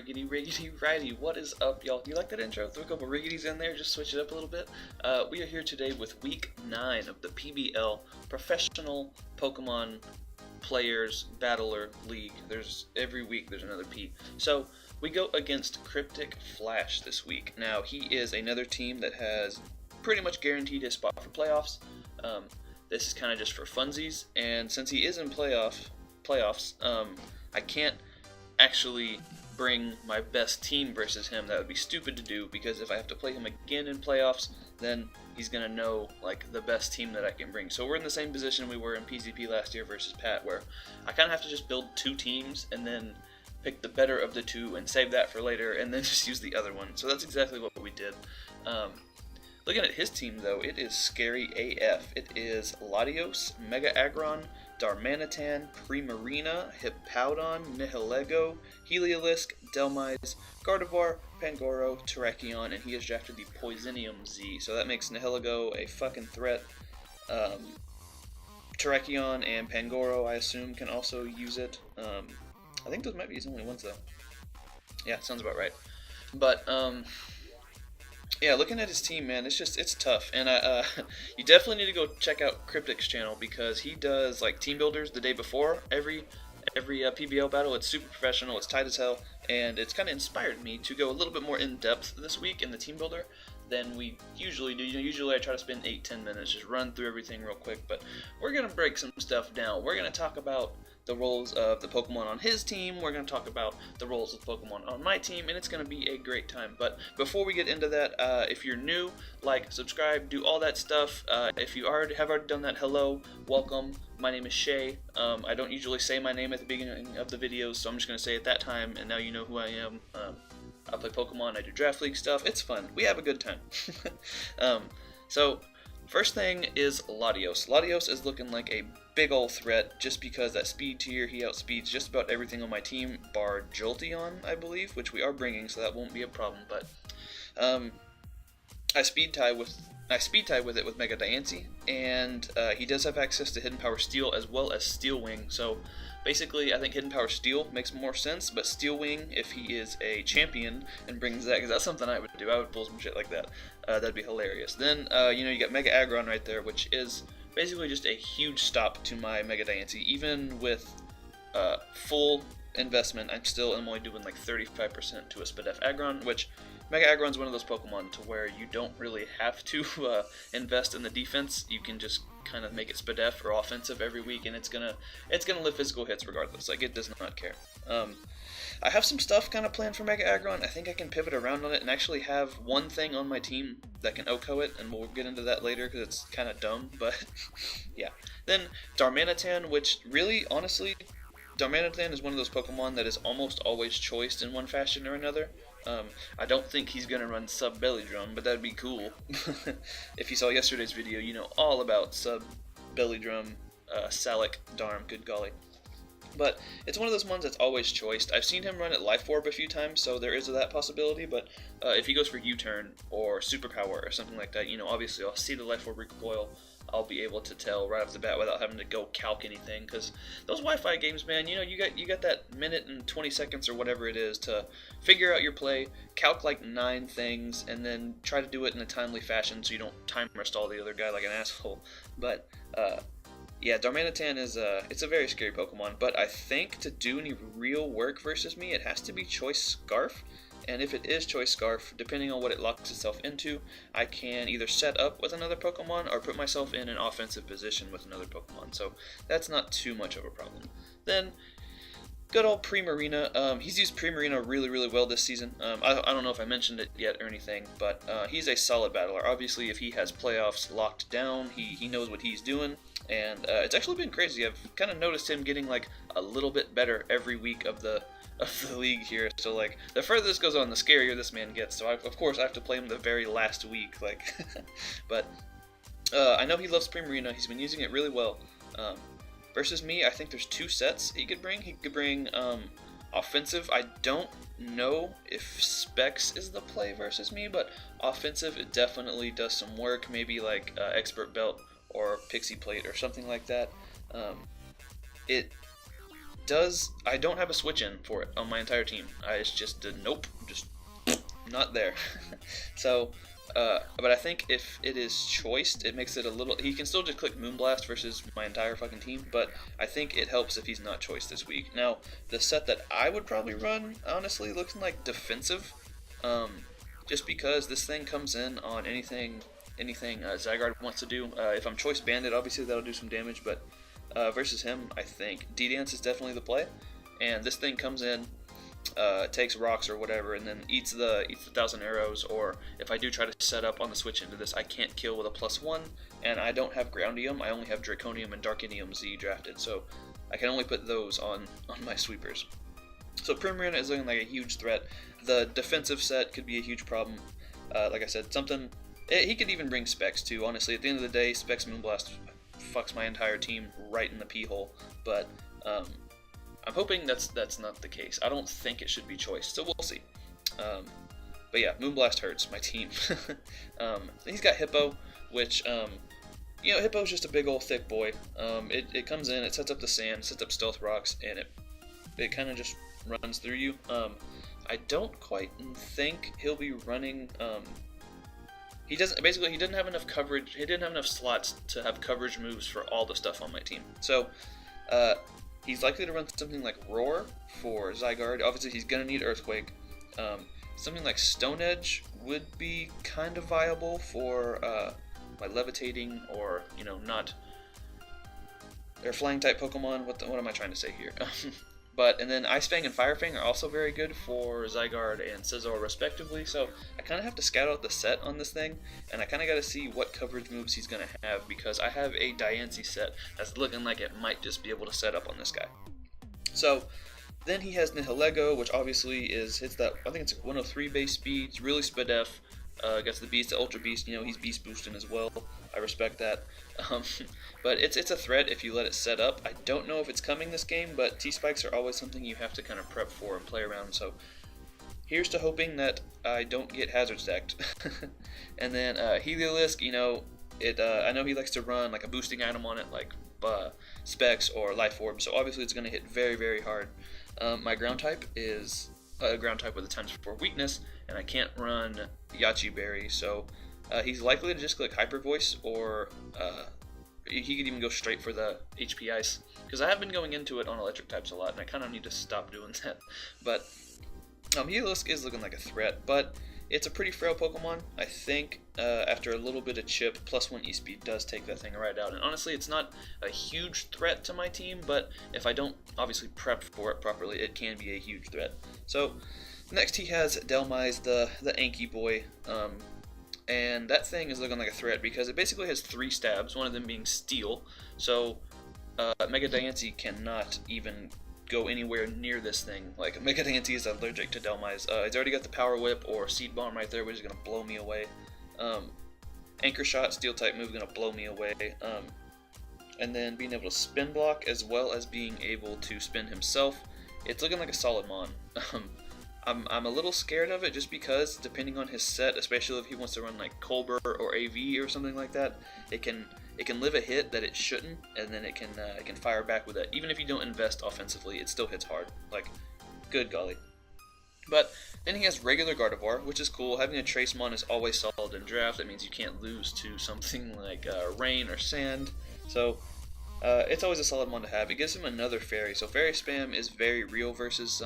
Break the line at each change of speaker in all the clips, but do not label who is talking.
riggedy righty, what is up, y'all? Do you like that intro? Throw a couple riggities in there, just switch it up a little bit. We are here today with week 9 of the PBL Professional Pokemon Players Battler League. Every week there's another P. So we go against Kryptic Flash this week. Now he is another team that has pretty much guaranteed his spot for playoffs. This is kind of just for funsies, and since he is in playoffs, I can't actually bring my best team versus him. That would be stupid to do, because if I have to play him again in playoffs, then he's gonna know like the best team that I can bring. So we're in the same position we were in PZP last year versus Pat, where I kind of have to just build 2 teams and then pick the better of the 2 and save that for later, and then just use the other one. So that's exactly what we did. Looking at his team, though, it is scary AF. It is Latios, Mega Aggron, Darmanitan, Primarina, Hippowdon, Nihilego, Heliolisk, Delmise, Gardevoir, Pangoro, Terrakion, and he has drafted the Poisonium Z. So that makes Nihilego a fucking threat. Terrakion and Pangoro, I assume, can also use it. I think those might be his only ones, though. Yeah, sounds about right. But, yeah, looking at his team, man, it's tough, and you definitely need to go check out Kryptic's channel, because he does like team builders the day before every PBL battle. It's super professional, it's tight as hell, and it's kind of inspired me to go a little bit more in depth this week in the team builder than we usually do. Usually I try to spend 8-10 minutes just run through everything real quick, but we're gonna break some stuff down. We're gonna talk about the roles of the Pokemon on his team, we're going to talk about the roles of Pokemon on my team, and it's going to be a great time. But before we get into that, if you're new, like, subscribe, do all that stuff. If you have already done that, hello, welcome, my name is Shay. I don't usually say my name at the beginning of the videos, so I'm just going to say it that time, and now you know who I am. I play Pokemon, I do Draft League stuff, it's fun, we have a good time. So, first thing is Latios. Latios is looking like a big ol' threat, just because that speed tier, he outspeeds just about everything on my team, bar Jolteon, I believe, which we are bringing, so that won't be a problem. But I speed tie with it with Mega Diancie, and he does have access to Hidden Power Steel as well as Steel Wing. So basically, I think Hidden Power Steel makes more sense, but Steel Wing, if he is a champion and brings that, because that's something I would do. I would pull some shit like that. That'd be hilarious. Then you got Mega Aggron right there, which is basically just a huge stop to my Mega Diancie. Even with full investment, I'm only doing like 35% to a Spadef Aggron, which Mega Aggron's one of those Pokemon to where you don't really have to invest in the defense. You can just kind of make it Spadef or offensive every week, and it's gonna live physical hits regardless. Like, it does not care. I have some stuff kind of planned for Mega Aggron. I think I can pivot around on it and actually have one thing on my team that can OHKO it, and we'll get into that later because it's kind of dumb, but yeah. Then Darmanitan, which really, honestly, Darmanitan is one of those Pokemon that is almost always choiced in one fashion or another. I don't think he's going to run Sub Belly Drum, but that'd be cool. If you saw yesterday's video, you know all about Sub Belly Drum, Salic Darm, good golly. But it's one of those ones that's always choiced. I've seen him run at Life Orb a few times, so there is that possibility, but if he goes for U-Turn or Superpower or something like that, obviously I'll see the Life Orb recoil. I'll be able to tell right off the bat without having to go calc anything, because those Wi-Fi games, man, you got that minute and 20 seconds or whatever it is to figure out your play, calc like 9 things, and then try to do it in a timely fashion so you don't timer stall the other guy like an asshole. But yeah, Darmanitan it's a very scary Pokemon, but I think to do any real work versus me, it has to be Choice Scarf. And if it is Choice Scarf, depending on what it locks itself into, I can either set up with another Pokemon or put myself in an offensive position with another Pokemon. So that's not too much of a problem. Then, good old Primarina. He's used Primarina really, really well this season. I don't know if I mentioned it yet or anything, but he's a solid battler. Obviously, if he has playoffs locked down, he knows what he's doing. And it's actually been crazy. I've kind of noticed him getting like a little bit better every week of the league here. So like, the further this goes on, the scarier this man gets. So of course I have to play him the very last week. Like, but I know he loves Primarina. He's been using it really well. Versus me, I think there's 2 sets he could bring. He could bring offensive. I don't know if Specs is the play versus me, but offensive, it definitely does some work. Maybe like Expert Belt or Pixie Plate or something like that. does. I don't have a switch in for it on my entire team. It's just nope, just not there. So, but I think if it is choiced, it makes it a little. He can still just click Moonblast versus my entire fucking team, but I think it helps if he's not choiced this week. Now, the set that I would probably run, honestly, looks like defensive, just because this thing comes in on anything Zygarde wants to do. If I'm choice banded, obviously that'll do some damage, but versus him, I think D-Dance is definitely the play, and this thing comes in. Takes rocks or whatever, and then eats the 1,000 arrows. Or if I do try to set up on the switch into this, I can't kill with a +1, and I don't have Groundium. I only have Draconium and Darkinium Z drafted, so I can only put those on my sweepers. So Primarina is looking like a huge threat. The defensive set could be a huge problem. Like I said, something he could even bring Specs too. Honestly, at the end of the day, Specs Moonblast fucks my entire team right in the pee hole, but I'm hoping that's not the case. I don't think it should be choice, so we'll see. But yeah, Moonblast hurts my team. He's got Hippo, which, Hippo's just a big old thick boy. It comes in, it sets up the sand, sets up stealth rocks, and it kind of just runs through you. I don't quite think he'll be running. He doesn't have enough coverage. He didn't have enough slots to have coverage moves for all the stuff on my team. So, he's likely to run something like Roar for Zygarde. Obviously, he's going to need Earthquake. Something like Stone Edge would be kind of viable for my Levitating or, not... They're Flying type Pokemon. What am I trying to say here? And then Ice Fang and Fire Fang are also very good for Zygarde and Scizor respectively, so I kind of have to scout out the set on this thing, and I kind of got to see what coverage moves he's going to have, because I have a Diancie set that's looking like it might just be able to set up on this guy. So then he has Nihilego, which obviously hits that, I think it's 103 base speed, it's really Spadef, gets the Beast, the Ultra Beast, he's Beast boosting as well. I respect that. But it's a threat if you let it set up. I don't know if it's coming this game, but T-Spikes are always something you have to kind of prep for and play around, so here's to hoping that I don't get hazard stacked. And then Heliolisk, I know he likes to run like a boosting item on it, like Specs or Life Orb, so obviously it's going to hit very, very hard. My ground type is a ground type with a ×4 weakness, and I can't run Yachi Berry, so he's likely to just click Hyper Voice, or he could even go straight for the HP Ice, because I have been going into it on electric types a lot, and I kind of need to stop doing that. But Heliolisk is looking like a threat, but it's a pretty frail Pokemon. I think after a little bit of chip, +1 E-Speed does take that thing right out. And honestly, it's not a huge threat to my team, but if I don't obviously prep for it properly, it can be a huge threat. So next he has Delmise, the Anki boy. And that thing is looking like a threat because it basically has 3 stabs, one of them being Steel. So Mega Diancie cannot even go anywhere near this thing. Like, Mega Diancie is allergic to Delmise. It's already got the Power Whip or Seed Bomb right there, which is going to blow me away. Anchor Shot, Steel type move, going to blow me away. And then being able to Spin Block as well as being able to spin himself. It's looking like a solid Mon. I'm a little scared of it just because, depending on his set, especially if he wants to run like Colbur or AV or something like that, it can live a hit that it shouldn't, and then it can fire back with it. Even if you don't invest offensively, it still hits hard. Like, good golly. But then he has regular Gardevoir, which is cool. Having a Trace Mon is always solid in draft. That means you can't lose to something like Rain or Sand. So it's always a solid Mon to have. It gives him another Fairy. So Fairy Spam is very real versus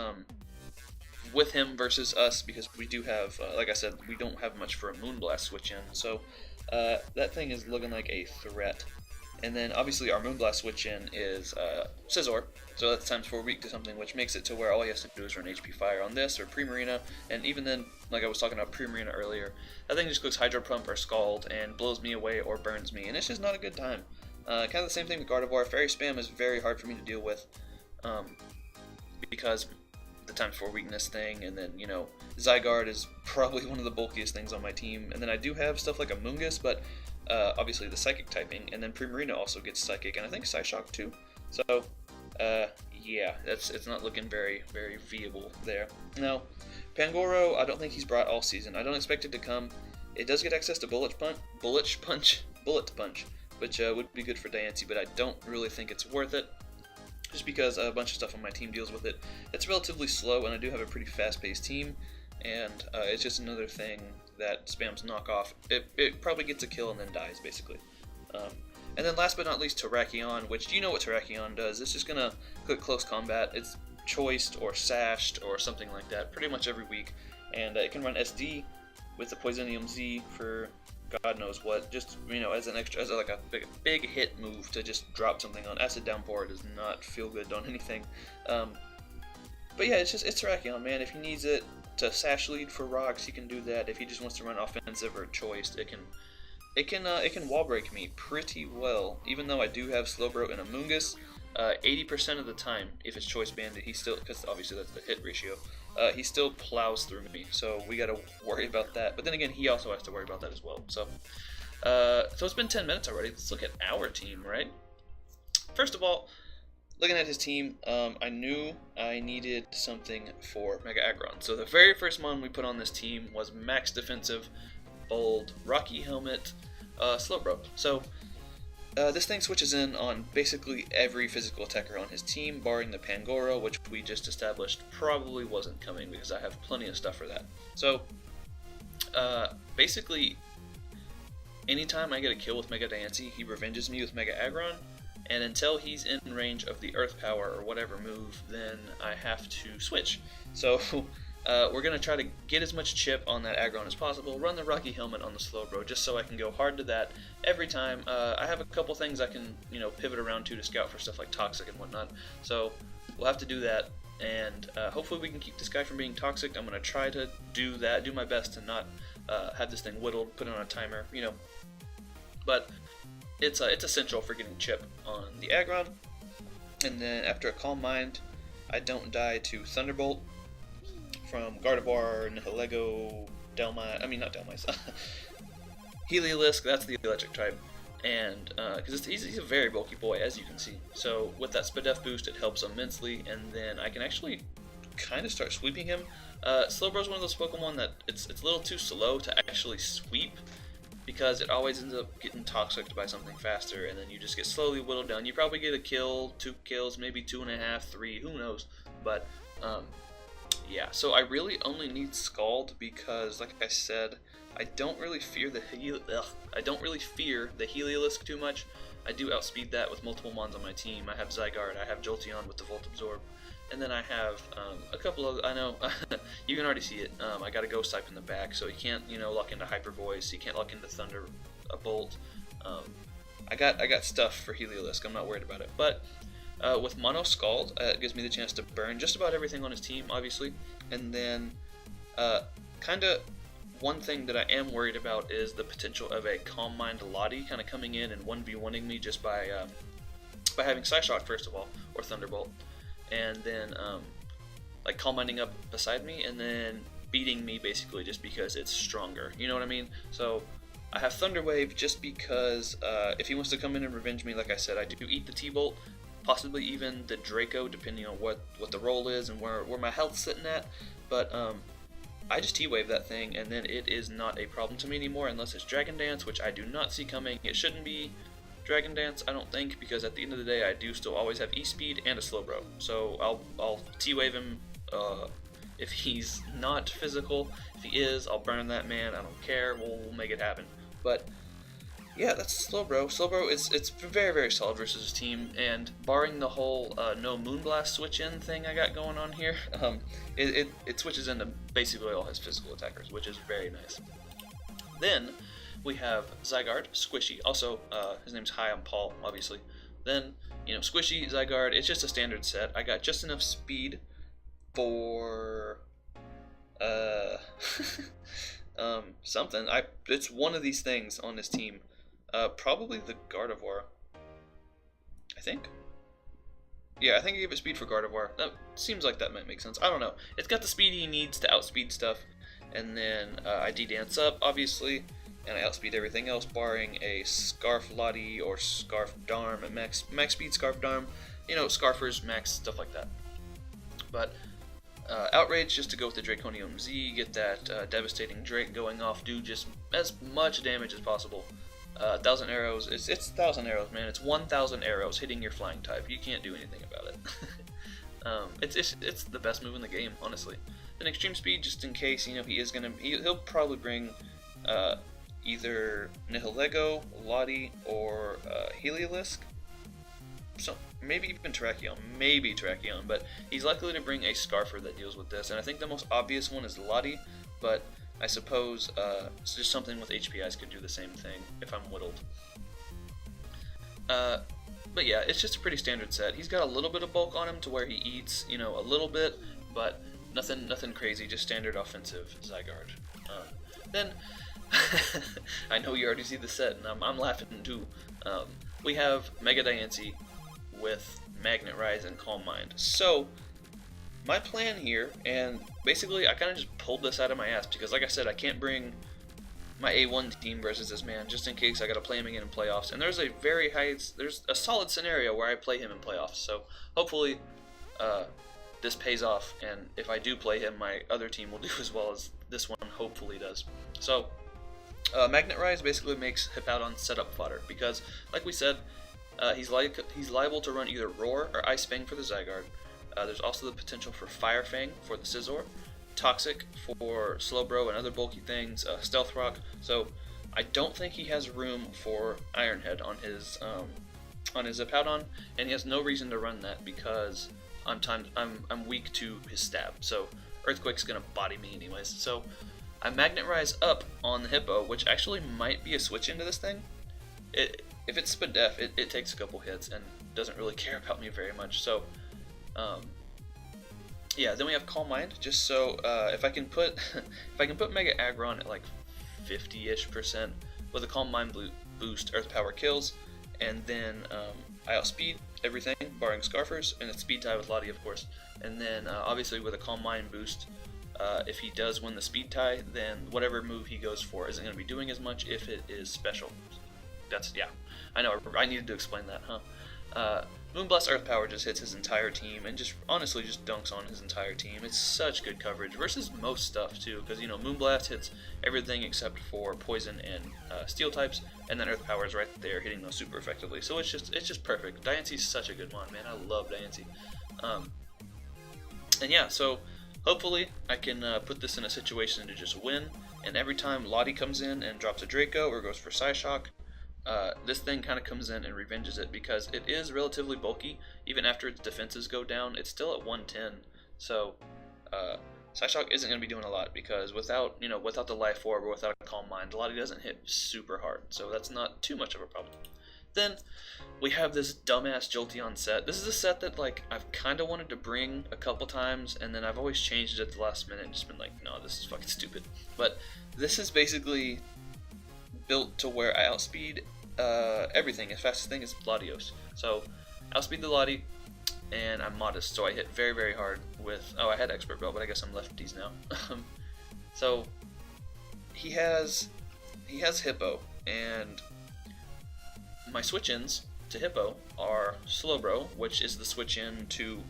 with him versus us, because we do have, like I said, we don't have much for a Moonblast switch in. So that thing is looking like a threat. And then obviously our Moonblast switch in is Scizor, so that's ×4 weak to something, which makes it to where all he has to do is run HP Fire on this or Primarina. And even then, like I was talking about Primarina earlier, that thing just clicks Hydro Pump or Scald and blows me away or burns me, and it's just not a good time. Kind of the same thing with Gardevoir. Fairy Spam is very hard for me to deal with because the ×4 weakness thing, and then Zygarde is probably one of the bulkiest things on my team, and then I do have stuff like a Mungus, but obviously the Psychic typing, and then Primarina also gets Psychic, and I think Psyshock too. So yeah, it's not looking very, very viable there. Now Pangoro, I don't think he's brought all season. I don't expect it to come. It does get access to Bullet Punch, which would be good for Diancie, but I don't really think it's worth it. just because a bunch of stuff on my team deals with it. It's relatively slow, and I do have a pretty fast-paced team, and it's just another thing that spams knockoff. It probably gets a kill and then dies, basically. And then last but not least, Terrakion, which you know what Terrakion does. It's just going to click close combat. It's choiced or sashed or something like that pretty much every week. And it can run SD with the Poisonium Z for God knows what. Just, you know, as an extra, as like a big hit move to just drop something on. Acid Downpour does not feel good on anything. But yeah, it's Terrakion, man. If he needs it to sash lead for rocks, he can do that. If he just wants to run offensive or choiced, it can wall break me pretty well, even though I do have Slowbro and Amoonguss. 80% of the time, if it's Choice Bandit, he still, because obviously that's the hit ratio, he still plows through me, so we gotta worry about that. But then again, he also has to worry about that as well. So it's been 10 minutes already. Let's look at our team, right? First of all, looking at his team, I knew I needed something for Mega Aggron. So the very first mon we put on this team was Max Defensive, Bold, Rocky Helmet, Slowbro. So this thing switches in on basically every physical attacker on his team, barring the Pangoro, which we just established probably wasn't coming because I have plenty of stuff for that. So basically, anytime I get a kill with Mega Diancie, he revenges me with Mega Aggron, and until he's in range of the Earth Power or whatever move, then I have to switch. So we're going to try to get as much chip on that Aggron as possible, run the Rocky Helmet on the Slowbro, just so I can go hard to that every time. I have a couple things I can, you know, pivot around to scout for stuff like Toxic and whatnot, so we'll have to do that, and hopefully we can keep this guy from being toxic. I'm going to try to do that, do my best to not have this thing whittled, put it on a timer, you know, but it's essential for getting chip on the Aggron. And then after a Calm Mind, I don't die to Thunderbolt from Gardevoir, Nihilego, not Delmice, Heliolisk, that's the electric type, and because he's a very bulky boy, as you can see. So with that Spadef boost, it helps immensely, and then I can actually kind of start sweeping him. Slowbro's one of those Pokemon that it's a little too slow to actually sweep, because it always ends up getting toxic by something faster, and then you just get slowly whittled down. You probably get a kill, 2 kills, maybe 2.5, 3, who knows, but yeah, so I really only need Scald because, like I said, I don't really fear the Heliolisk too much. I do outspeed that with multiple mons on my team. I have Zygarde, I have Jolteon with the Volt Absorb, and then I have a couple of, I know, you can already see it, I got a Ghost type in the back, so he can't, you know, lock into Hyper Voice, he can't lock into Thunderbolt. I got stuff for Heliolisk, I'm not worried about it, but with Mono Scald, it gives me the chance to burn just about everything on his team, obviously, and then kind of one thing that I am worried about is the potential of a Calm Mind Lottie kind of coming in and 1v1ing me just by having Psyshock first of all, or Thunderbolt, and then like Calm Minding up beside me and then beating me basically just because it's stronger, you know what I mean? So I have Thunder Wave just because if he wants to come in and revenge me, like I said, I do eat the T-Bolt, possibly even the Draco, depending on what the roll is and where my health's sitting at, but I just T-Wave that thing, and then it is not a problem to me anymore unless it's Dragon Dance, which I do not see coming. It shouldn't be Dragon Dance, I don't think, because at the end of the day, I do still always have E-Speed and a Slowbro, so I'll T-Wave him if he's not physical. If he is, I'll burn that man, I don't care, we'll make it happen. But yeah, that's Slowbro. Slowbro it's very, very solid versus his team, and barring the whole no Moonblast switch-in thing I got going on here, it switches into basically all his physical attackers, which is very nice. Then we have Zygarde, Squishy. Also, his name's Hi, I'm Paul, obviously. Then, you know, Squishy, Zygarde, it's just a standard set. I got just enough speed for something. It's one of these things on this team. Probably the Gardevoir, I think. Yeah, I think I gave it speed for Gardevoir. That seems like that might make sense. I don't know. It's got the speed he needs to outspeed stuff. And then I D-Dance up, obviously, and I outspeed everything else, barring a Scarf Lottie or Scarf Darm, a max speed Scarf Darm. You know, Scarfers, max, stuff like that. But Outrage, just to go with the Draconium Z, get that devastating Drake going off, do just as much damage as possible. 1,000 arrows. It's 1,000 arrows, man. It's 1,000 arrows hitting your flying type. You can't do anything about it. It's the best move in the game, honestly. Then extreme speed, just in case, you know, he'll probably bring either Nihilego, Lottie, or Heliolisk. So maybe even Terrakion, but he's likely to bring a Scarfer that deals with this. And I think the most obvious one is Lottie, but I suppose it's just something with HPIs could do the same thing if I'm whittled. But yeah, it's just a pretty standard set. He's got a little bit of bulk on him to where he eats, you know, a little bit, but nothing crazy, just standard offensive Zygarde. Then, I know you already see the set, and I'm laughing too. We have Mega Diancie with Magnet Rise and Calm Mind. So, my plan here, and basically I kind of just pulled this out of my ass, because like I said, I can't bring my A1 team versus this man, just in case I gotta play him again in playoffs. And there's a solid scenario where I play him in playoffs, so hopefully this pays off, and if I do play him, my other team will do as well as this one hopefully does. So, Magnet Rise basically makes Hippowdon setup fodder, because, like we said, he's liable to run either Roar or Ice Fang for the Zygarde. There's also the potential for Fire Fang for the Scizor, Toxic for Slowbro and other bulky things, Stealth Rock. So I don't think he has room for Iron Head on his Hippowdon, and he has no reason to run that because I'm weak to his stab. So Earthquake's gonna body me anyways. So I Magnet Rise up on the Hippo, which actually might be a switch into this thing. If it's Spadef, it takes a couple hits and doesn't really care about me very much. So yeah, then we have Calm Mind, just so if I can put Mega Aggron at like 50-ish% with a Calm Mind boost, Earth Power kills, and then I outspeed everything, barring Scarfers, and it's speed tie with Lottie, of course. And then obviously with a Calm Mind boost, if he does win the speed tie, then whatever move he goes for isn't going to be doing as much if it is special. Yeah, I know, I needed to explain that, huh? Moonblast Earth Power just hits his entire team and just honestly just dunks on his entire team. It's such good coverage versus most stuff too, because you know Moonblast hits everything except for Poison and Steel types, and then Earth Power is right there hitting those super effectively. So it's just perfect. Diancie's such a good mon, man. I love Diancie. And yeah, so hopefully I can put this in a situation to just win. And every time Lottie comes in and drops a Draco or goes for Psyshock, this thing kind of comes in and revenges it, because it is relatively bulky. Even after its defenses go down, it's still at 110. So Psyshock isn't going to be doing a lot, because without the Life Orb or without a Calm Mind, Lottie doesn't hit super hard. So that's not too much of a problem. Then we have this dumbass Jolteon set. This is a set that like I've kind of wanted to bring a couple times, and then I've always changed it at the last minute and just been like, no, this is fucking stupid. But this is basically built to where I outspeed everything. As fastest thing is Latios. So outspeed the Lottie, and I'm modest, so I hit very, very hard with. Oh, I had Expert Belt, but I guess I'm lefties now. So he has Hippo, and my switch-ins to Hippo are Slowbro, which is the switch-in to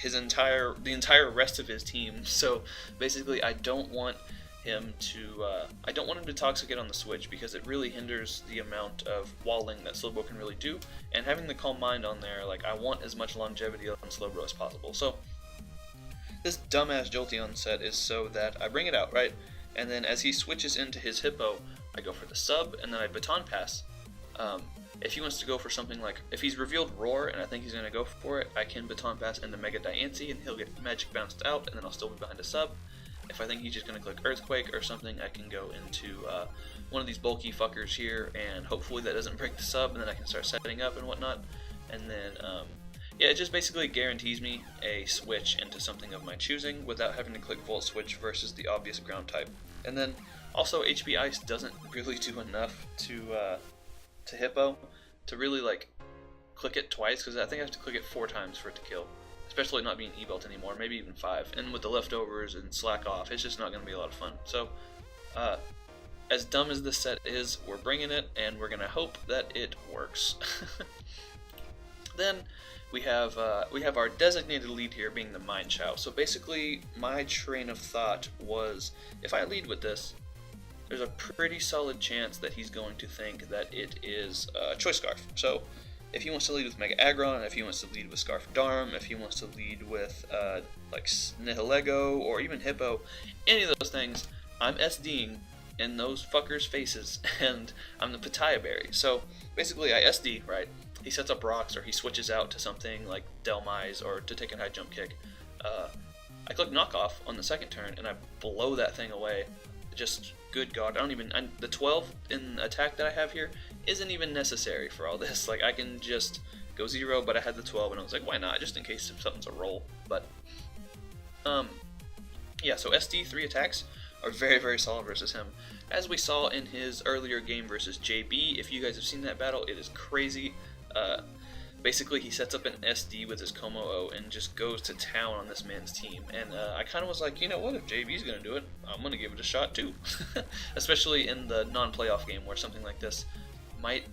the entire rest of his team. So basically, I don't want him to Toxicate on the switch, because it really hinders the amount of walling that Slowbro can really do. And having the Calm Mind on there, like, I want as much longevity on Slowbro as possible. So this dumbass Jolteon set is so that I bring it out, right? And then as he switches into his Hippo, I go for the sub, and then I Baton Pass. If he wants to go for something like, if he's revealed Roar and I think he's going to go for it, I can Baton Pass into Mega Diancie and he'll get Magic bounced out, and then I'll still be behind a sub. If I think he's just going to click Earthquake or something, I can go into one of these bulky fuckers here, and hopefully that doesn't break the sub, and then I can start setting up and whatnot. And then, yeah, it just basically guarantees me a switch into something of my choosing without having to click Volt Switch versus the obvious ground type. And then, also, HP Ice doesn't really do enough to Hippo to really, like, click it twice, because I think I have to click it 4 times for it to kill. Especially not being E-Belt anymore, maybe even 5. And with the leftovers and slack off, it's just not going to be a lot of fun. So, as dumb as this set is, we're bringing it, and we're going to hope that it works. Then, we have our designated lead here being the Mind Chow. So basically, my train of thought was, if I lead with this, there's a pretty solid chance that he's going to think that it is Choice Scarf. So if he wants to lead with Mega Aggron, if he wants to lead with Scarf Darm, if he wants to lead with like Nihilego or even Hippo, any of those things, I'm SDing in those fuckers' faces, and I'm the Pataya Berry. So basically I SD, right? He sets up rocks, or he switches out to something like Delmise or to take a high jump kick. I click knockoff on the second turn and I blow that thing away. Just good god, the 12 in attack that I have here isn't even necessary for all this. Like, I can just go 0, but I had the 12 and I was like, why not, just in case if something's a roll. But yeah, so SD 3 attacks are very, very solid versus him. As we saw in his earlier game versus JB, if you guys have seen that battle, it is crazy. Basically, he sets up an SD with his Komo-O and just goes to town on this man's team. And I kind of was like, you know what, if JB's going to do it, I'm going to give it a shot too. Especially in the non-playoff game where something like this might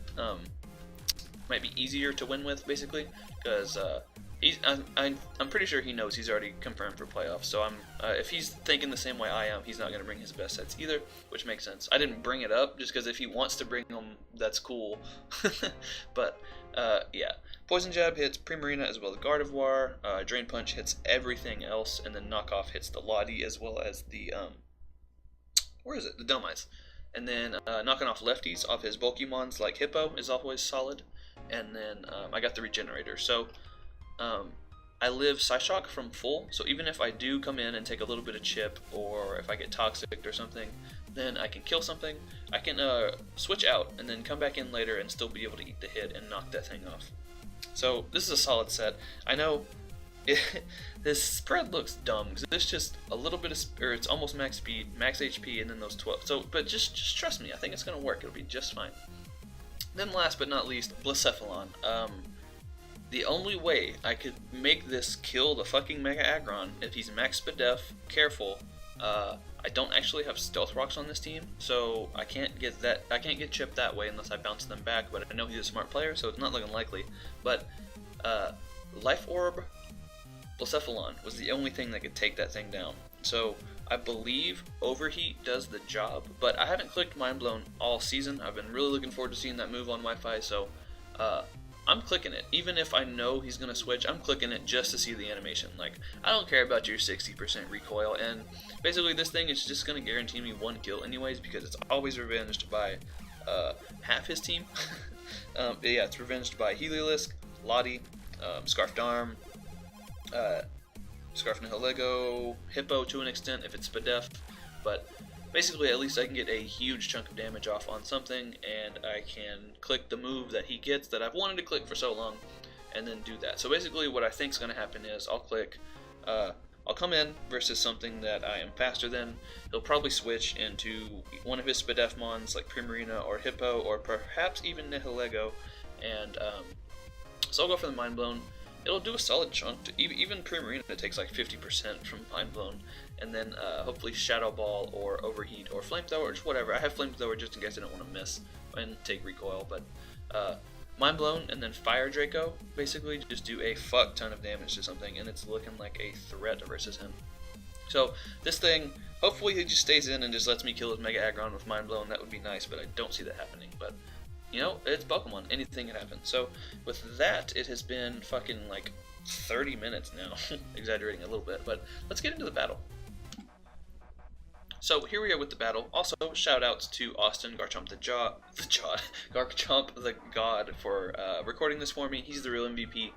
be easier to win with, basically. Because I'm pretty sure he knows he's already confirmed for playoffs. So if he's thinking the same way I am, he's not going to bring his best sets either, which makes sense. I didn't bring it up just because if he wants to bring them, that's cool. But yeah. Poison Jab hits Primarina as well as Gardevoir, Drain Punch hits everything else, and then Knockoff hits the Lottie as well as the, the Delmise. And then knocking off lefties off his bulky mons like Hippo is always solid. And then I got the Regenerator. So I live Psyshock from full, so even if I do come in and take a little bit of chip, or if I get toxic or something, then I can kill something. I can switch out and then come back in later and still be able to eat the hit and knock that thing off. So this is a solid set. I know this spread looks dumb because it's just a little bit of, or it's almost max speed, max HP, and then those 12. So, but just trust me, I think it's gonna work. It'll be just fine. Then last but not least, Blacephalon. The only way I could make this kill the fucking Mega Aggron if he's max Spadef, careful. I don't actually have Stealth Rocks on this team, so I can't get Chip that way unless I bounce them back, but I know he's a smart player, so it's not looking likely. But Life Orb Blacephalon was the only thing that could take that thing down. So I believe Overheat does the job, but I haven't clicked Mind Blown all season. I've been really looking forward to seeing that move on Wi-Fi, so I'm clicking it. Even if I know he's going to switch, I'm clicking it just to see the animation. Like, I don't care about your 60% recoil, and basically this thing is just going to guarantee me 1 kill anyways, because it's always revenged by half his team. Yeah, it's revenged by Heliolisk, Lottie, Scarf Darm, Scarf Nihilego, Hippo to an extent if it's Spadef, but basically at least I can get a huge chunk of damage off on something, and I can click the move that he gets that I've wanted to click for so long, and then do that. So basically what I think is going to happen is I'll click, I'll come in versus something that I am faster than. He'll probably switch into one of his Spadef mons like Primarina or Hippo, or perhaps even Nihilego, and so I'll go for the Mind Blown. It'll do a solid chunk. Even Primarina takes like 50% from Mind Blown, and then hopefully Shadow Ball or Overheat or Flamethrower or just whatever. I have Flamethrower just in case I don't want to miss and take recoil, but Mind Blown and then Fire Draco basically just do a fuck ton of damage to something, and it's looking like a threat versus him. So this thing, hopefully he just stays in and just lets me kill his Mega Aggron with Mind Blown. That would be nice, but I don't see that happening. But you know, it's Pokemon. Anything can happen. So with that, it has been fucking like 30 minutes now. Exaggerating a little bit, but let's get into the battle. So here we are with the battle. Also, shout outs to Austin, Garchomp Garchomp the God for recording this for me. He's the real MVP.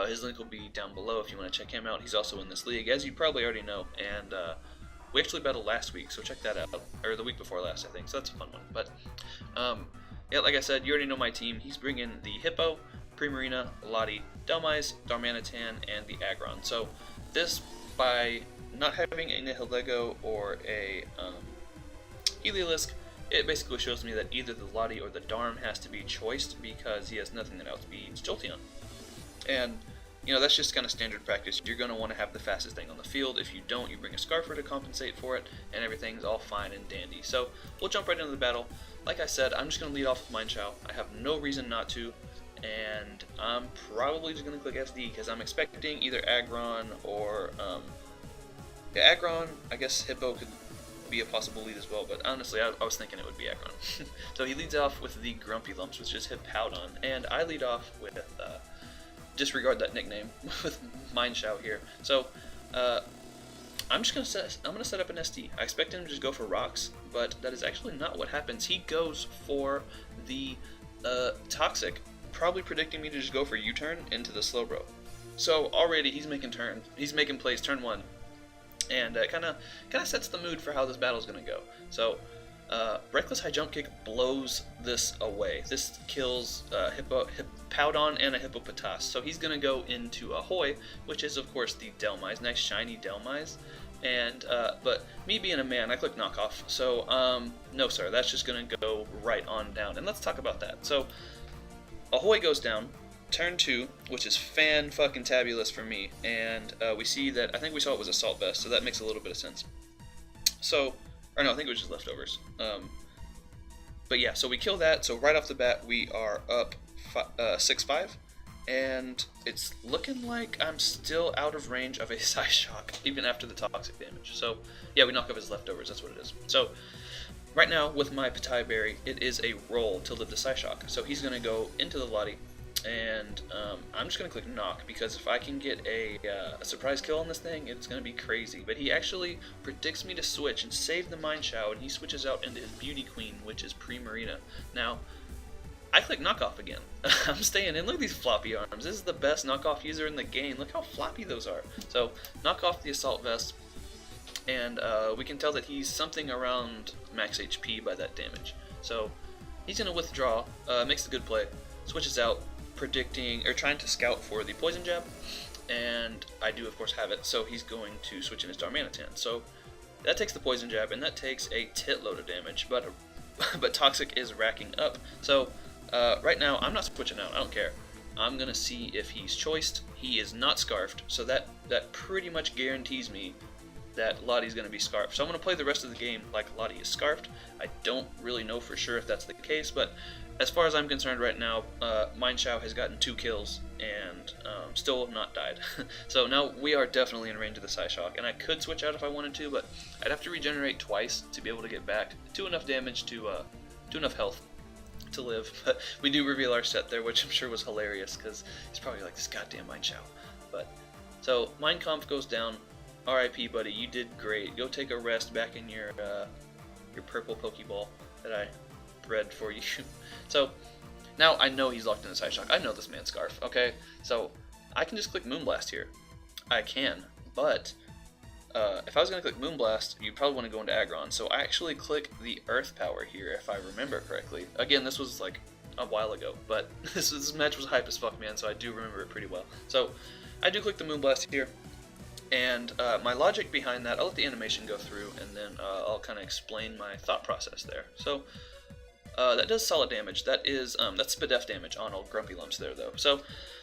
His link will be down below if you want to check him out. He's also in this league, as you probably already know. And we actually battled last week, so check that out. Or the week before last, I think. So that's a fun one. But yeah, like I said, you already know my team. He's bringing the Hippo, Primarina, Lottie, Delmise, Darmanitan, and the Aggron. So this, by not having a Nihilego or a Heliolisk, it basically shows me that either the Lottie or the Darm has to be choiced because he has nothing that outspeeds Jolteon. And, you know, that's just kind of standard practice. You're going to want to have the fastest thing on the field. If you don't, you bring a Scarfer to compensate for it, and everything's all fine and dandy. So we'll jump right into the battle. Like I said, I'm just going to lead off with Mind Chow. I have no reason not to, and I'm probably just going to click SD because I'm expecting either Aggron or, yeah, Aggron. I guess Hippo could be a possible lead as well, but honestly, I was thinking it would be aggron. So he leads off with the Grumpy Lumps, which is hit Powdon, and I lead off with, disregard that nickname, with Mind Shout here. So, I'm gonna set up an SD. I expect him to just go for rocks, but that is actually not what happens. He goes for the Toxic, probably predicting me to just go for U-turn into the Slowbro. So already he's making plays turn 1, and kind of sets the mood for how this battle is gonna go. So Reckless High Jump Kick blows this away. This kills Powdon and a Hippopotas. So he's gonna go into a Hoi, which is of course the Delmise, nice shiny Delmise. And but me being a man, I click knockoff. So no sir, that's just gonna go right on down. And let's talk about that. So Ahoy goes down, turn 2, which is fan-fucking-tabulous for me, and we see that, I think we saw it was Assault Vest, so that makes a little bit of sense. So, or no, I think it was just leftovers. But yeah, so we kill that, so right off the bat we are up 6-5, and it's looking like I'm still out of range of a Psyshock, even after the toxic damage. So yeah, we knock off his leftovers, that's what it is. So right now, with my Petai Berry, it is a roll to live the Psyshock. So he's going to go into the Lottie, and I'm just going to click Knock, because if I can get a surprise kill on this thing, it's going to be crazy. But he actually predicts me to switch and save the Mind Shout, and he switches out into his Beauty Queen, which is Pre-Marina. Now, I click Knockoff again. I'm staying in. Look at these floppy arms. This is the best knockoff user in the game. Look how floppy those are. So, knock off the Assault Vest, and we can tell that he's something around max HP by that damage. So he's going to withdraw, makes a good play, switches out, predicting, or trying to scout for the Poison Jab, and I do of course have it, so he's going to switch in his Darmanitan. So that takes the Poison Jab, and that takes a titload of damage, but Toxic is racking up. So right now, I'm not switching out, I don't care. I'm going to see if he's choiced. He is not Scarfed, so that pretty much guarantees me that Lottie's going to be Scarfed. So I'm going to play the rest of the game like Lottie is Scarfed. I don't really know for sure if that's the case, but as far as I'm concerned right now, Mind Shout has gotten 2 kills and still not died. So now we are definitely in range of the Psyshock, and I could switch out if I wanted to, but I'd have to regenerate twice to be able to get back to enough damage to enough health to live. But we do reveal our set there, which I'm sure was hilarious, because he's probably like, this goddamn Mind Shout. But so Mind Conf goes down. RIP, buddy, you did great. Go take a rest back in your purple Pokeball that I bred for you. So now I know he's locked in a Psyshock. I know this man's Scarf, okay? So I can just click Moonblast here. I can, but if I was going to click Moonblast, you'd probably want to go into Aggron. So I actually click the Earth Power here, if I remember correctly. Again, this was like a while ago, but this match was hype as fuck, man, so I do remember it pretty well. So I do click the Moonblast here. And my logic behind that, I'll let the animation go through, and then I'll kind of explain my thought process there. So that does solid damage. That's Spadef damage on old Grumpy Lumps there, though. So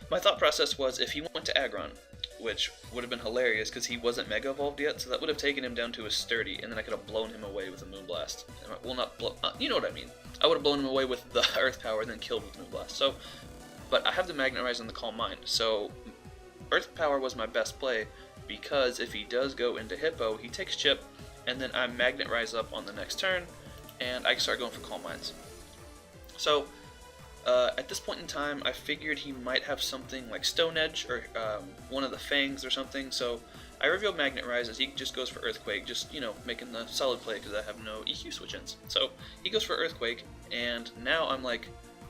my thought process was, if he went to Aggron, which would have been hilarious because he wasn't Mega Evolved yet, so that would have taken him down to a Sturdy, and then I could have blown him away with a Moonblast. Well, not blow, you know what I mean. I would have blown him away with the Earth Power and then killed with Moonblast. So, but I have the Magnet Rise and the Calm Mind, so Earth Power was my best play, because if he does go into Hippo, he takes Chip, and then I Magnet Rise up on the next turn, and I can start going for Calm Minds. So, at this point in time, I figured he might have something like Stone Edge, or one of the Fangs or something, so I revealed Magnet Rise as he just goes for Earthquake, just, you know, making the solid play because I have no EQ switch-ins. So, he goes for Earthquake, and now I'm like,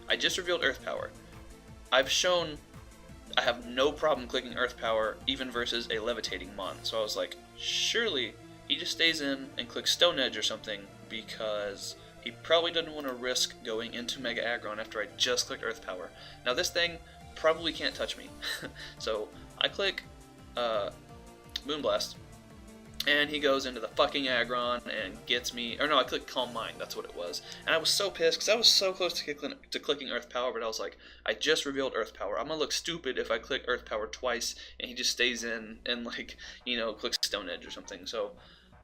I just revealed Earth Power. I've shown I have no problem clicking Earth Power, even versus a Levitating Mon. So I was like, surely he just stays in and clicks Stone Edge or something, because he probably doesn't want to risk going into Mega Aggron after I just clicked Earth Power. Now this thing probably can't touch me. So I click Moonblast, and he goes into the fucking Aggron and gets me, or no, I clicked Calm Mind, that's what it was. And I was so pissed, because I was so close to clicking Earth Power, but I was like, I just revealed Earth Power. I'm going to look stupid if I click Earth Power twice, and he just stays in and, like, you know, clicks Stone Edge or something. So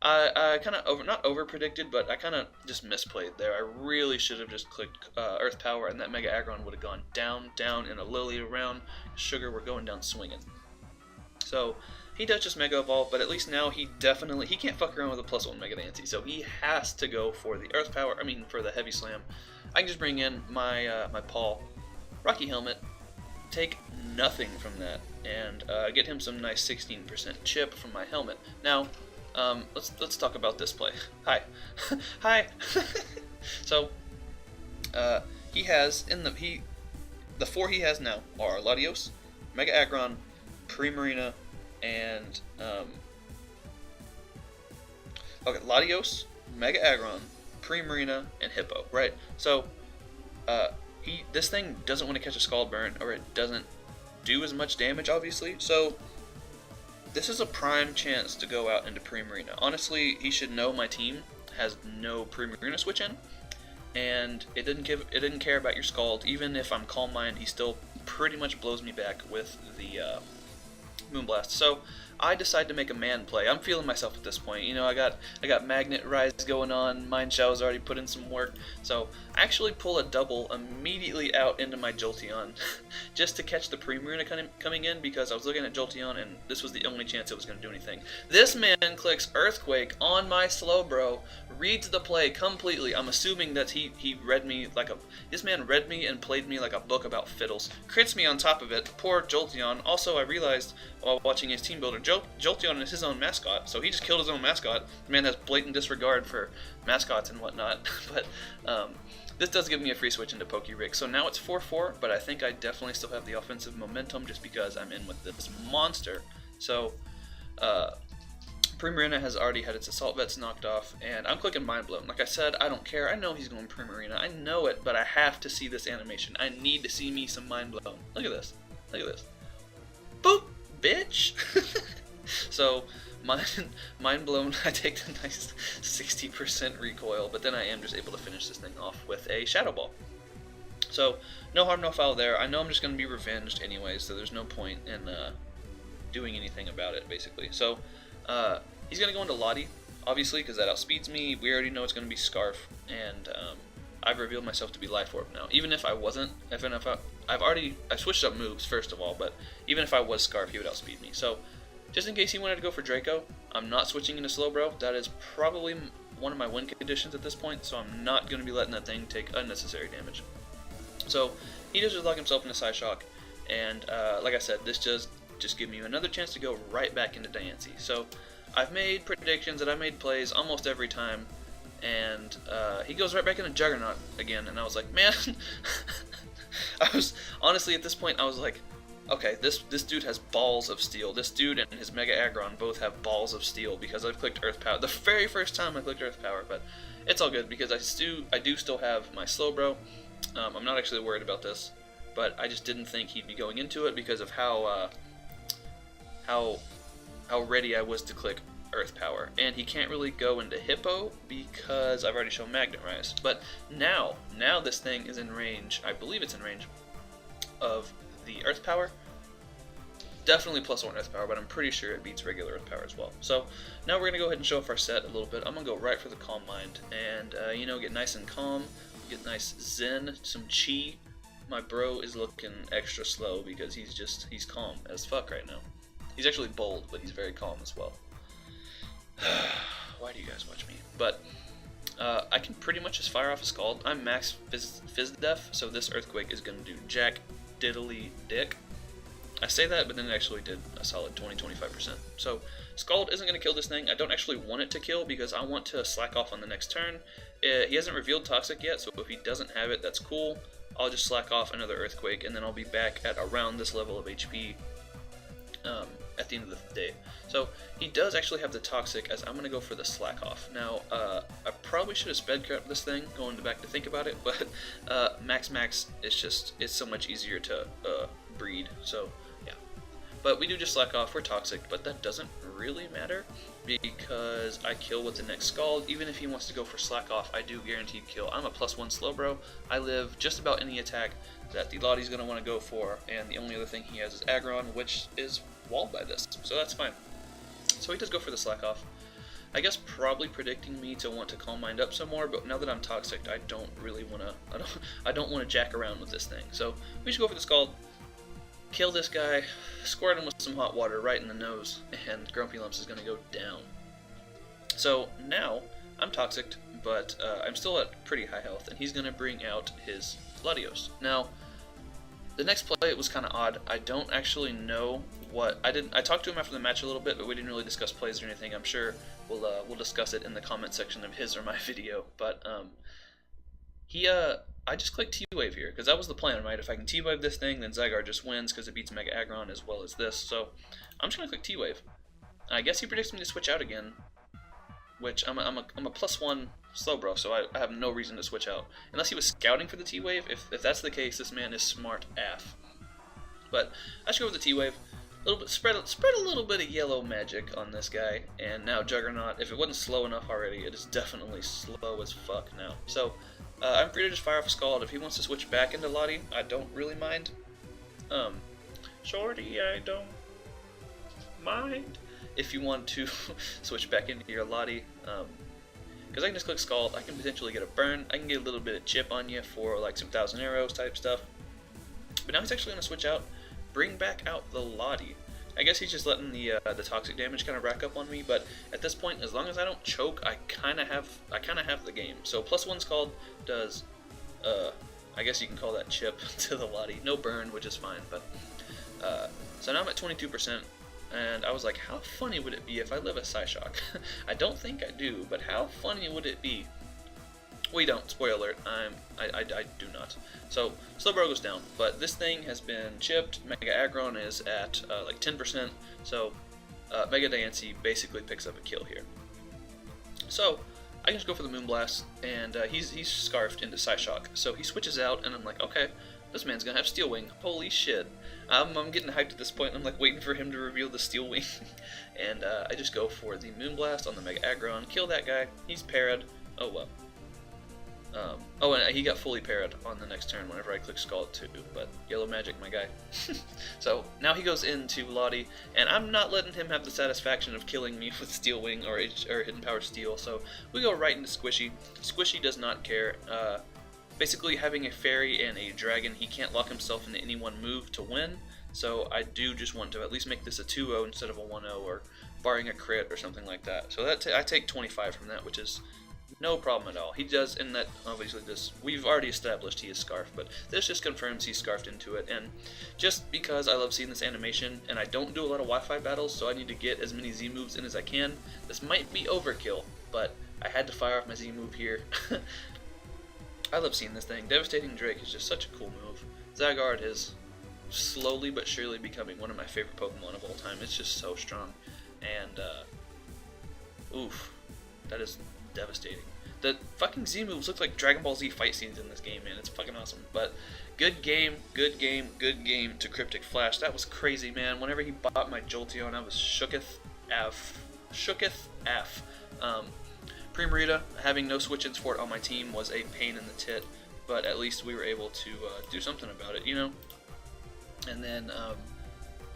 I kind of, not over-predicted, but I kind of just misplayed there. I really should have just clicked Earth Power, and that Mega Aggron would have gone down, in a Lily round. Sugar, we're going down swinging. So he does just Mega Evolve, but at least now he can't fuck around with a +1 Mega Dancey, so he has to go for the Earth Power, for the Heavy Slam. I can just bring in my my Paul, Rocky Helmet, take nothing from that, and get him some nice 16% chip from my helmet. Now, let's talk about this play. Hi. Hi! So, he has, the 4 he has now are Latios, Mega Aggron, Primarina, and, Latios, Mega Aggron, Primarina, and Hippo, right? So, this thing doesn't want to catch a Scald Burn, or it doesn't do as much damage, obviously, so this is a prime chance to go out into Primarina. Honestly, he should know my team has no Primarina switch in, and it didn't care about your Scald. Even if I'm Calm Mind, he still pretty much blows me back with the Moonblast. So I decide to make a man play. I'm feeling myself at this point. You know, I got Magnet Rise going on. Mind Shell's already put in some work. So I actually pull a double immediately out into my Jolteon just to catch the Primarina coming in, because I was looking at Jolteon and this was the only chance it was going to do anything. This man clicks Earthquake on my Slowbro, reads the play completely. I'm assuming that he read me this man read me and played me like a book about fiddles. Crits me on top of it. Poor Jolteon. Also, I realized while watching his team builder, Jolteon is his own mascot, so he just killed his own mascot. The man has blatant disregard for mascots and whatnot, but this does give me a free switch into Pokérick. So now it's 4-4, but I think I definitely still have the offensive momentum just because I'm in with this monster. So Primarina has already had its Assault Vets knocked off, and I'm clicking Mind Blown. Like I said, I don't care. I know he's going Primarina. I know it, but I have to see this animation. I need to see me some Mind Blown. Look at this. Look at this. Boop! Bitch! So, mind blown, I take the nice 60% recoil, but then I am just able to finish this thing off with a Shadow Ball. So, no harm, no foul there. I know I'm just going to be revenged anyway, so there's no point in doing anything about it, basically. So, he's going to go into Lottie, obviously, because that outspeeds me. We already know it's going to be Scarf, and I've revealed myself to be Life Orb now. Even if I wasn't, I've switched up moves, first of all, but even if I was Scarf, he would outspeed me. So, just in case he wanted to go for Draco, I'm not switching into Slowbro. That is probably one of my win conditions at this point, so I'm not going to be letting that thing take unnecessary damage. So, he does just lock himself into Psyshock, and like I said, this does just give me another chance to go right back into Diancie. So, I've made predictions and I made plays almost every time, and he goes right back into Juggernaut again, and I was like, man, honestly, at this point, I was like, okay, this dude has balls of steel. This dude and his Mega Aggron both have balls of steel because I've clicked Earth Power. The very first time I clicked Earth Power, but it's all good because I do still have my Slowbro. I'm not actually worried about this, but I just didn't think he'd be going into it because of how ready I was to click Earth Power. And he can't really go into Hippo because I've already shown Magnet Rise. But now this thing is in range, I believe it's in range of the Earth Power. Definitely +1 Earth Power, but I'm pretty sure it beats regular Earth Power as well. So now we're going to go ahead and show off our set a little bit. I'm going to go right for the Calm Mind and, get nice and calm, get nice Zen, some Chi. My bro is looking extra slow because he's calm as fuck right now. He's actually bold, but he's very calm as well. Why do you guys watch me? But I can pretty much just fire off a Scald. I'm max Fizz Def, so this Earthquake is going to do jack diddly dick. I say that, but then it actually did a solid 20-25%. So Scald isn't going to kill this thing. I don't actually want it to kill because I want to slack off on the next turn. He hasn't revealed Toxic yet, so if he doesn't have it, that's cool. I'll just slack off another Earthquake, and then I'll be back at around this level of HP at the end of the day. So he does actually have the Toxic, as I'm going to go for the Slack Off. Now, I probably should have sped crept this thing, going back to think about it, but Max, it's so much easier to breed, so yeah. But we do just Slack Off, we're Toxic, but that doesn't really matter, because I kill with the next Scald. Even if he wants to go for Slack Off, I do guaranteed kill. I'm a +1 Slowbro. I live just about any attack that the Lottie's going to want to go for, and the only other thing he has is Aggron, which is walled by this, so that's fine. So he does go for the Slack Off. I guess probably predicting me to want to Calm Mind up some more, but now that I'm Toxic, I don't really want to. I don't want to jack around with this thing. So we should go for the Scald. kill this guy, squirt him with some hot water right in the nose, and Grumpy Lumps is going to go down. So now I'm toxic, but I'm still at pretty high health, and he's going to bring out his latios. Now, the next play, it was kind of odd. I don't actually know what I talked to him after the match a little bit, but we didn't really discuss plays or anything. I'm sure we'll discuss it in the comment section of his or my video. But I just clicked T-Wave here because that was the plan, right? If I can T-Wave this thing, then Zygarde just wins because it beats Mega Aggron as well as this. So I'm just gonna click T-Wave. I guess he predicts me to switch out again, which I'm a +1 Slowbro, so I have no reason to switch out. Unless he was scouting for the T-Wave. If that's the case, this man is smart AF. But I should go with the T-Wave. Spread a little bit of yellow magic on this guy, and now Juggernaut, if it wasn't slow enough already, it is definitely slow as fuck now. So I'm free to just fire off a Scald. If he wants to switch back into Lottie, I don't really mind. Shorty, I don't mind. If you want to switch back into your Lottie, because I can just click Scald, I can potentially get a burn, I can get a little bit of chip on you for like some 1,000 arrows type stuff. But now he's actually going to switch out, bring back out the Lottie. I guess he's just letting the toxic damage kind of rack up on me, but at this point, as long as I don't choke, I kind of have the game. So +1 Scald does, I guess you can call that chip to the Lottie. No burn, which is fine, but so now I'm at 22%. And I was like, how funny would it be if I live a Psyshock? I don't think I do, but how funny would it be? We don't. Spoiler alert. I do not. So Slowbro goes down, but this thing has been chipped. Mega Aggron is at like 10%. So Mega Diancie basically picks up a kill here. So I can just go for the Moonblast, and he's scarfed into Psyshock. So he switches out, and I'm like, okay, this man's gonna have Steel Wing. Holy shit. I'm getting hyped at this point. I'm like waiting for him to reveal the Steel Wing. And I just go for the Moonblast on the Mega Aggron. Kill that guy. He's parried. Oh well. Oh, and he got fully parried on the next turn whenever I click Scald too. But Yellow Magic, my guy. So now he goes into Lottie, and I'm not letting him have the satisfaction of killing me with Steel Wing or Hidden Power Steel. So we go right into Squishy. Squishy does not care. Basically, having a fairy and a dragon, he can't lock himself into any one move to win, so I do just want to at least make this a 2-0 instead of a 1-0, or barring a crit or something like that. So that I take 25 from that, which is no problem at all. He does, and that obviously we've already established he is Scarfed, but this just confirms he's Scarfed into it, and just because I love seeing this animation, and I don't do a lot of Wi-Fi battles, so I need to get as many Z moves in as I can. This might be overkill, but I had to fire off my Z move here. I love seeing this thing. Devastating Drake is just such a cool move. Zygarde is slowly but surely becoming one of my favorite Pokemon of all time. It's just so strong. And, oof. That is devastating. The fucking Z moves look like Dragon Ball Z fight scenes in this game, man. It's fucking awesome. But, good game to Kryptic Flash. That was crazy, man. Whenever he bought my Jolteon, I was shooketh af. Primarita, having no switch-ins for it on my team was a pain in the tit, but at least we were able to do something about it, you know? And then,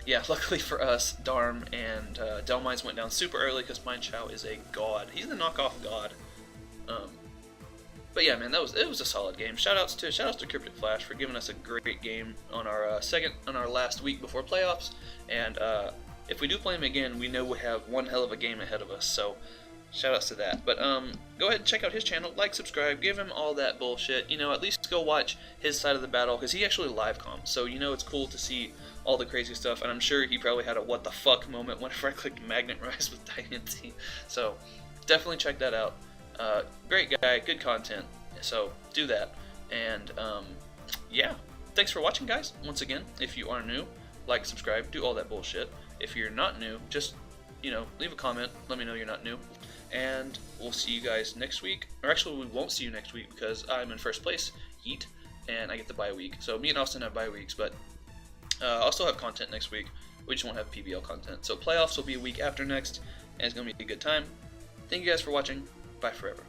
yeah, luckily for us, Darm and Delmise went down super early because Minechow is a god. He's the knockoff god. But yeah, man, it was a solid game. Shoutouts to Kryptic Flash for giving us a great game on our last week before playoffs. And if we do play him again, we know we have one hell of a game ahead of us. So shoutouts to that. But go ahead and check out his channel, like, subscribe, give him all that bullshit. You know, at least go watch his side of the battle because he actually live comms. So you know it's cool to see all the crazy stuff. And I'm sure he probably had a what the fuck moment whenever I clicked Magnet Rise with Diancie. So definitely check that out. Great guy, good content. So do that. And yeah, thanks for watching, guys. Once again, if you are new, like, subscribe, do all that bullshit. If you're not new, just, you know, leave a comment, let me know you're not new. And we'll see you guys next week. Or actually, we won't see you next week because I'm in first place, Heat, and I get the bye week. So me and Austin have bye weeks, but I'll still have content next week. We just won't have PBL content. So playoffs will be a week after next, and it's going to be a good time. Thank you guys for watching. Bye forever.